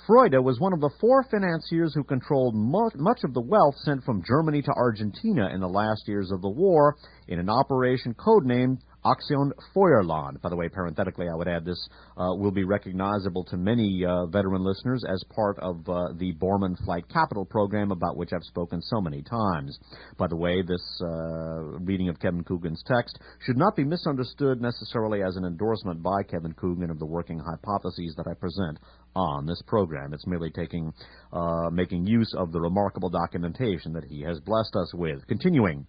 Freude was one of the four financiers who controlled much of the wealth sent from Germany to Argentina in the last years of the war in an operation codenamed Aktion Feuerland. By the way, parenthetically, I would add this will be recognizable to many veteran listeners as part of the Bormann Flight Capital program, about which I've spoken so many times. By the way, this reading of Kevin Coogan's text should not be misunderstood necessarily as an endorsement by Kevin Coogan of the working hypotheses that I present on this program. It's merely making use of the remarkable documentation that he has blessed us with. Continuing.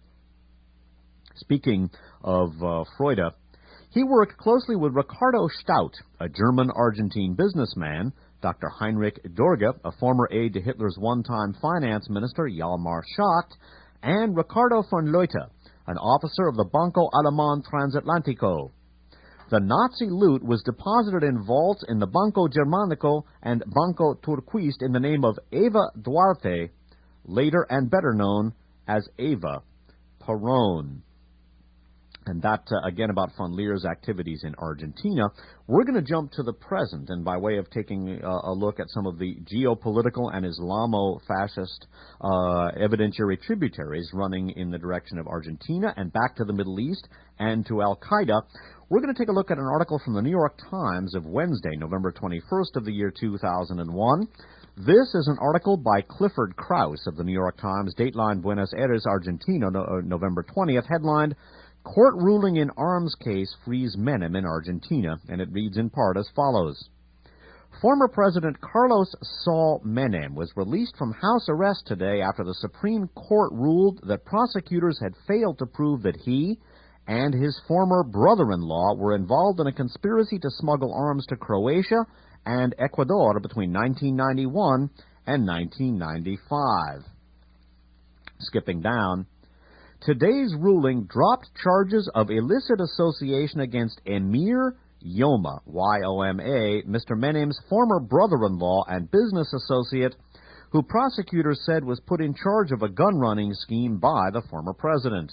Speaking of Freude, he worked closely with Ricardo Stout, a German-Argentine businessman, Dr. Heinrich Dorge, a former aide to Hitler's one-time finance minister, Hjalmar Schacht, and Ricardo von Leute, an officer of the Banco Alemán Transatlantico. The Nazi loot was deposited in vaults in the Banco Germanico and Banco Turquiste in the name of Eva Duarte, later and better known as Eva Perón. And that, again, about von Leers' activities in Argentina. We're going to jump to the present, and by way of taking a look at some of the geopolitical and Islamo-fascist evidentiary tributaries running in the direction of Argentina and back to the Middle East and to Al-Qaeda, we're going to take a look at an article from the New York Times of Wednesday, November 21st of the year 2001. This is an article by Clifford Krauss of the New York Times, dateline Buenos Aires, Argentina, November 20th, headlined, Court Ruling in Arms Case Frees Menem in Argentina, and it reads in part as follows. Former President Carlos Saul Menem was released from house arrest today after the Supreme Court ruled that prosecutors had failed to prove that he and his former brother-in-law were involved in a conspiracy to smuggle arms to Croatia and Ecuador between 1991 and 1995. Skipping down, today's ruling dropped charges of illicit association against Emir Yoma, Y-O-M-A, Mr. Menem's former brother-in-law and business associate, who prosecutors said was put in charge of a gun-running scheme by the former president.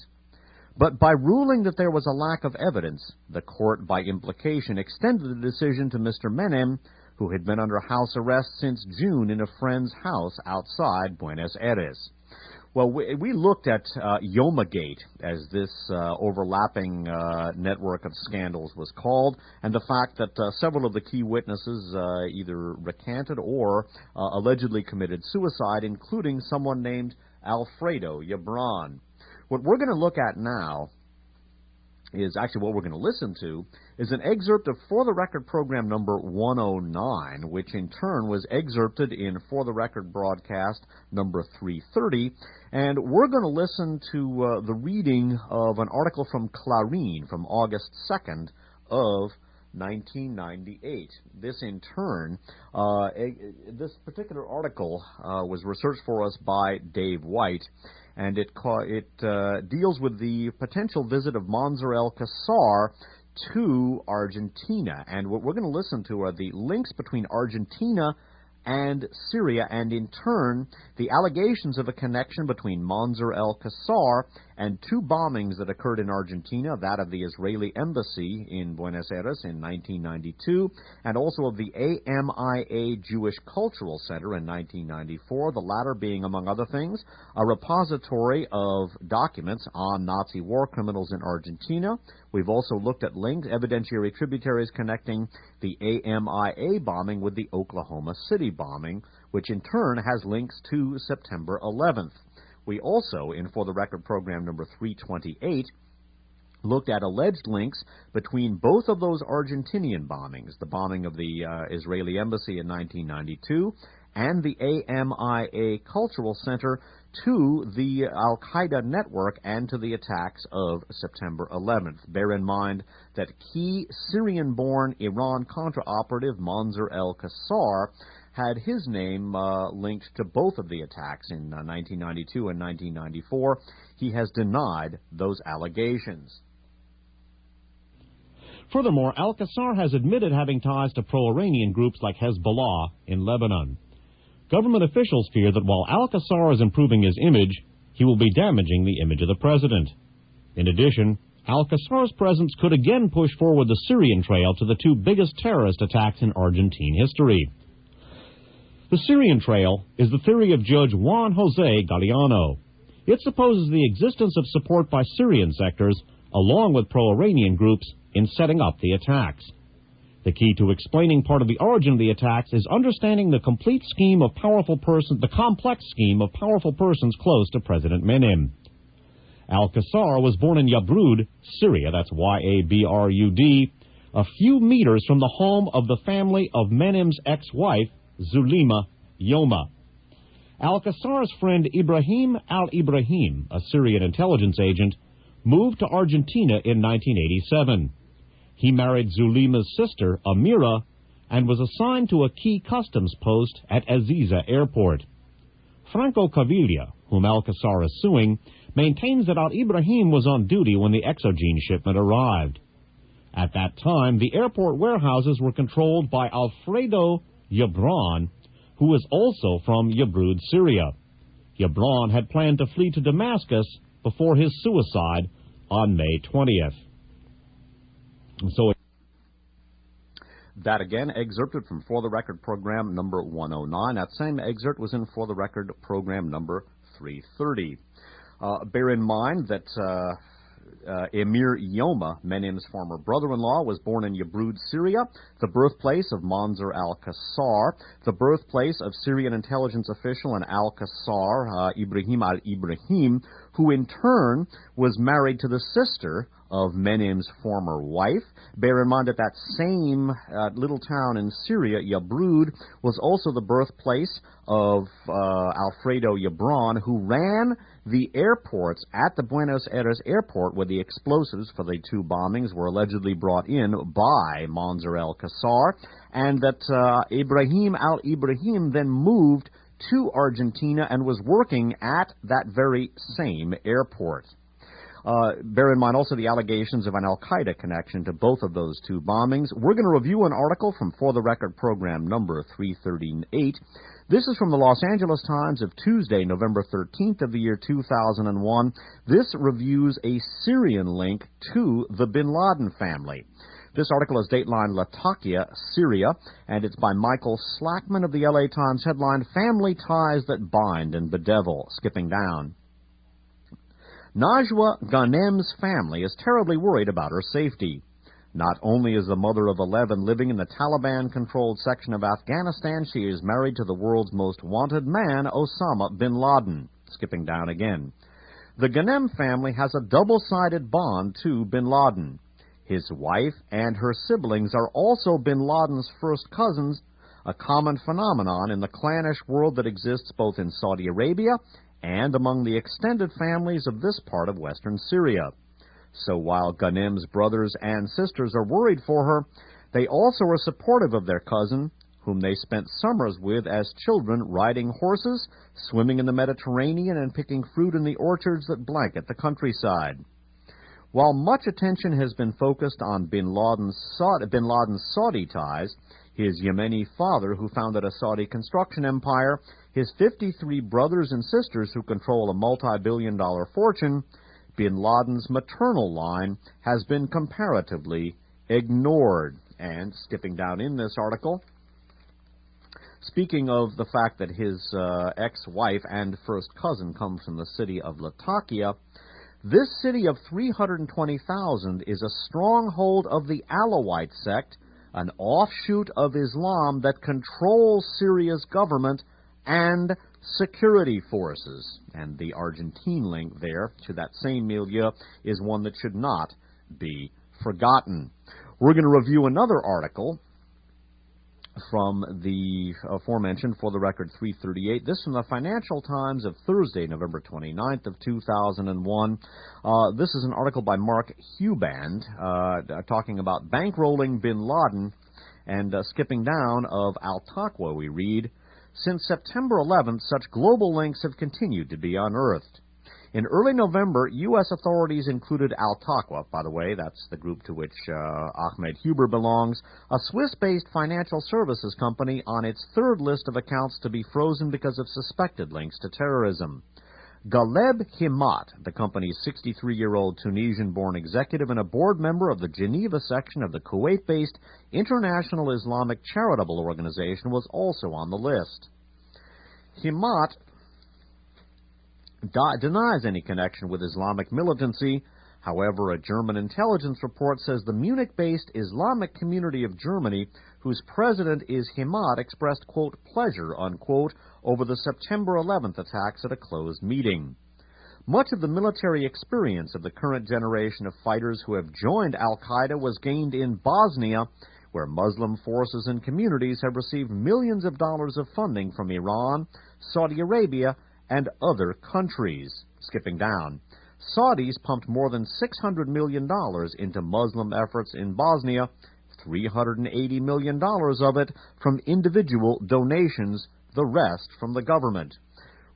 But by ruling that there was a lack of evidence, the court, by implication, extended the decision to Mr. Menem, who had been under house arrest since June in a friend's house outside Buenos Aires. Well, we looked at Yomagate, as this overlapping network of scandals was called, and the fact that several of the key witnesses either recanted or allegedly committed suicide, including someone named Alfredo Yabran. What we're going to look at now is actually what we're going to listen to is an excerpt of For the Record program number 109, which in turn was excerpted in For the Record broadcast number 330, and we're going to listen to the reading of an article from Clarín from August 2nd of 1998. This in turn, this particular article was researched for us by Dave White, and it deals with the potential visit of Mansour el-Kassar to Argentina. And what we're going to listen to are the links between Argentina and Syria, and in turn, the allegations of a connection between Mansour el-Kassar and two bombings that occurred in Argentina, that of the Israeli embassy in Buenos Aires in 1992, and also of the AMIA Jewish Cultural Center in 1994, the latter being, among other things, a repository of documents on Nazi war criminals in Argentina. We've also looked at links, evidentiary tributaries connecting the AMIA bombing with the Oklahoma City bombing, which in turn has links to September 11th. We also, in For the Record program number 328, looked at alleged links between both of those Argentinian bombings, the bombing of the Israeli embassy in 1992 and the AMIA Cultural Center, to the al-Qaeda network and to the attacks of September 11th. Bear in mind that key Syrian-born Iran-Contra operative Mansour el-Kassar had his name linked to both of the attacks in 1992 and 1994. He has denied those allegations. Furthermore, al-Kassar has admitted having ties to pro-Iranian groups like Hezbollah in Lebanon. Government officials fear that while al-Kassar is improving his image, he will be damaging the image of the president. In addition, al-Kassar's presence could again push forward the Syrian trail to the two biggest terrorist attacks in Argentine history. The Syrian trail is the theory of Judge Juan Jose Galeano. It supposes the existence of support by Syrian sectors, along with pro-Iranian groups, in setting up the attacks. The key to explaining part of the origin of the attacks is understanding the complex scheme of powerful persons close to President Menem. Al-Kassar was born in Yabrud, Syria, that's Y-A-B-R-U-D, a few meters from the home of the family of Menem's ex-wife, Zulima Yoma. Al-Kassar's friend Ibrahim al-Ibrahim, a Syrian intelligence agent, moved to Argentina in 1987. He married Zulima's sister, Amira, and was assigned to a key customs post at Aziza Airport. Franco Caviglia, whom al-Kassar is suing, maintains that al-Ibrahim was on duty when the exogene shipment arrived. At that time, the airport warehouses were controlled by Alfredo Yabran, who was also from Yabrud, Syria. Yabran had planned to flee to Damascus before his suicide on May 20th. So that again, excerpted from For the Record program number 109. That same excerpt was in For the Record program number 330. Bear in mind that Emir Yoma, Menim's former brother-in-law, was born in Yabrud, Syria, the birthplace of Mansour al-Qassar, the birthplace of Syrian intelligence official and al-Qassar, Ibrahim al-Ibrahim, who in turn was married to the sister of Menim's former wife. Bear in mind that that same little town in Syria, Yabrud, was also the birthplace of Alfredo Yabran, who ran the airports at the Buenos Aires airport where the explosives for the two bombings were allegedly brought in by Mansour al-Qassar, and that Ibrahim al-Ibrahim then moved to Argentina and was working at that very same airport. Bear in mind also the allegations of an al-Qaeda connection to both of those two bombings. We're going to review an article from For the Record program number 338. This is from the Los Angeles Times of Tuesday, November 13th of the year 2001. This reviews a Syrian link to the bin Laden family. This article is dateline Latakia, Syria, and it's by Michael Slackman of the LA Times, headline, Family Ties That Bind and Bedevil. Skipping down. Najwa Ghanem's family is terribly worried about her safety. Not only is the mother of 11 living in the Taliban-controlled section of Afghanistan, she is married to the world's most wanted man, Osama bin Laden. Skipping down again. The Ghanem family has a double-sided bond to bin Laden. His wife and her siblings are also bin Laden's first cousins, a common phenomenon in the clannish world that exists both in Saudi Arabia and among the extended families of this part of western Syria. So while Ghanem's brothers and sisters are worried for her, they also are supportive of their cousin, whom they spent summers with as children, riding horses, swimming in the Mediterranean, and picking fruit in the orchards that blanket the countryside. While much attention has been focused on bin Laden's Saudi ties, his Yemeni father, who founded a Saudi construction empire, his 53 brothers and sisters who control a multi-billion-dollar fortune, bin Laden's maternal line has been comparatively ignored. And skipping down in this article, speaking of the fact that his ex-wife and first cousin comes from the city of Latakia, this city of 320,000 is a stronghold of the Alawite sect, an offshoot of Islam that controls Syria's government and security forces. And the Argentine link there to that same milieu is one that should not be forgotten. We're going to review another article from the aforementioned For the Record 338. This from the Financial Times of Thursday, November 29th of 2001. This is an article by Mark Huband talking about bankrolling bin Laden, and skipping down of Al-Taqwa we read, since September 11th, such global links have continued to be unearthed. In early November, U.S. authorities included Al-Taqwa, by the way, that's the group to which Ahmed Huber belongs, a Swiss-based financial services company, on its third list of accounts to be frozen because of suspected links to terrorism. Galeb Himat, the company's 63-year-old Tunisian-born executive and a board member of the Geneva section of the Kuwait-based International Islamic Charitable Organization, was also on the list. Himat denies any connection with Islamic militancy. However, a German intelligence report says the Munich-based Islamic Community of Germany, whose president is Himat, expressed, quote, pleasure, unquote, over the September 11th attacks at a closed meeting. Much of the military experience of the current generation of fighters who have joined al-Qaeda was gained in Bosnia, where Muslim forces and communities have received millions of dollars of funding from Iran, Saudi Arabia, and other countries. Skipping down. Saudis pumped more than $600 million into Muslim efforts in Bosnia, $380 million of it from individual donations, the rest from the government.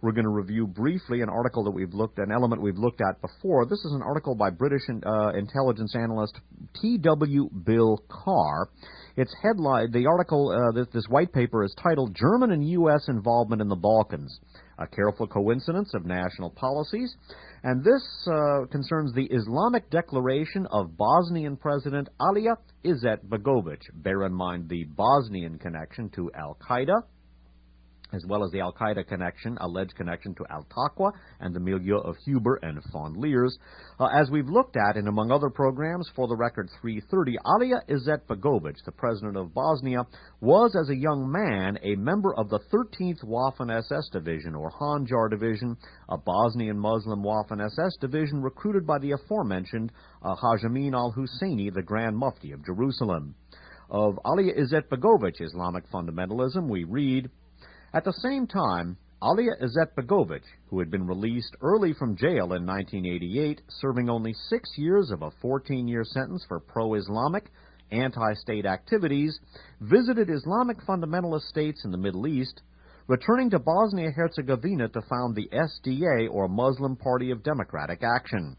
We're going to review briefly an article that an element we've looked at before. This is an article by British intelligence analyst T.W. Bill Carr. Its headline, the article, this white paper is titled German and U.S. Involvement in the Balkans, a careful coincidence of national policies. And this concerns the Islamic declaration of Bosnian President Alija Izetbegović. Bear in mind the Bosnian connection to al-Qaeda. as well as the Al-Qaeda connection, alleged connection to Al-Taqwa and the milieu of Huber and von Leers. As we've looked at in, among other programs, for the record 330, Alija Izetbegovic, the president of Bosnia, was, as a young man, a member of the 13th Waffen-SS Division, or Handjar Division, a Bosnian Muslim Waffen-SS division recruited by the aforementioned Haj Amin al-Husseini, the Grand Mufti of Jerusalem. Of Alija Izetbegovic Islamic fundamentalism, we read, "At the same time, Alija Izetbegovic, who had been released early from jail in 1988, serving only 6 years of a 14-year sentence for pro-Islamic, anti-state activities, visited Islamic fundamentalist states in the Middle East, returning to Bosnia-Herzegovina to found the SDA, or Muslim Party of Democratic Action.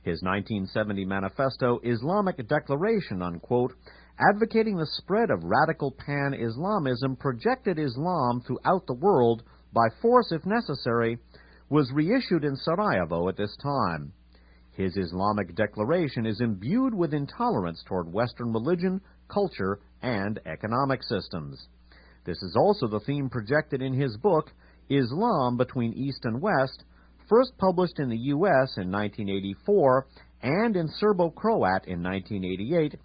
His 1970 manifesto, Islamic Declaration, unquote, advocating the spread of radical pan-Islamism, projected Islam throughout the world by force if necessary, was reissued in Sarajevo at this time. His Islamic Declaration is imbued with intolerance toward Western religion, culture, and economic systems. This is also the theme projected in his book, Islam Between East and West, first published in the U.S. in 1984 and in Serbo-Croat in 1988,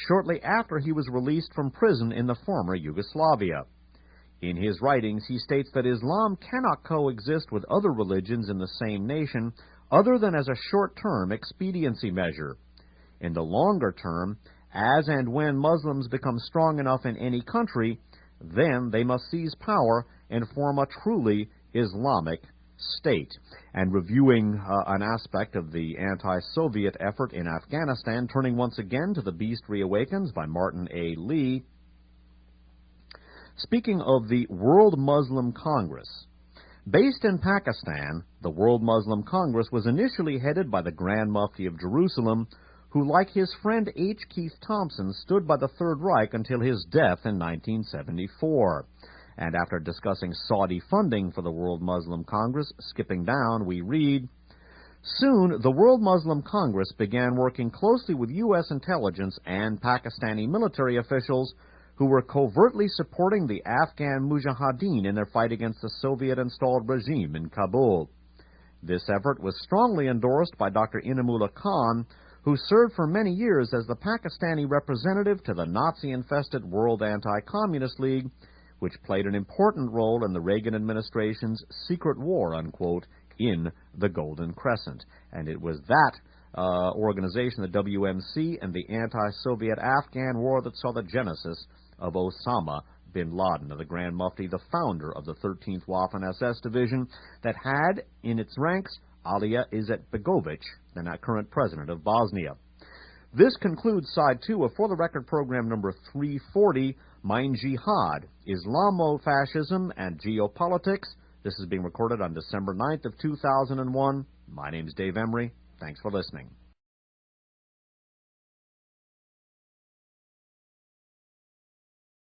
shortly after he was released from prison in the former Yugoslavia. In his writings, he states that Islam cannot coexist with other religions in the same nation other than as a short-term expediency measure. In the longer term, as and when Muslims become strong enough in any country, then they must seize power and form a truly Islamic state." And reviewing an aspect of the anti-Soviet effort in Afghanistan, turning once again to The Beast Reawakens by Martin A. Lee. Speaking of the World Muslim Congress, based in Pakistan, the World Muslim Congress was initially headed by the Grand Mufti of Jerusalem, who, like his friend H. Keith Thompson, stood by the Third Reich until his death in 1974. And after discussing Saudi funding for the World Muslim Congress, skipping down, we read, "Soon, the World Muslim Congress began working closely with U.S. intelligence and Pakistani military officials who were covertly supporting the Afghan Mujahideen in their fight against the Soviet-installed regime in Kabul. This effort was strongly endorsed by Dr. Inamullah Khan, who served for many years as the Pakistani representative to the Nazi-infested World Anti-Communist League, which played an important role in the Reagan administration's secret war, unquote, in the Golden Crescent." And it was that organization, the WMC, and the anti-Soviet Afghan war that saw the genesis of Osama bin Laden, the Grand Mufti, the founder of the 13th Waffen-SS Division, that had in its ranks Alija Izetbegovic, the now current president of Bosnia. This concludes Side 2 of For the Record program number 340, Mein Jihad, Islamofascism and Geopolitics. This is being recorded on December 9th of 2001. My name's Dave Emory. Thanks for listening.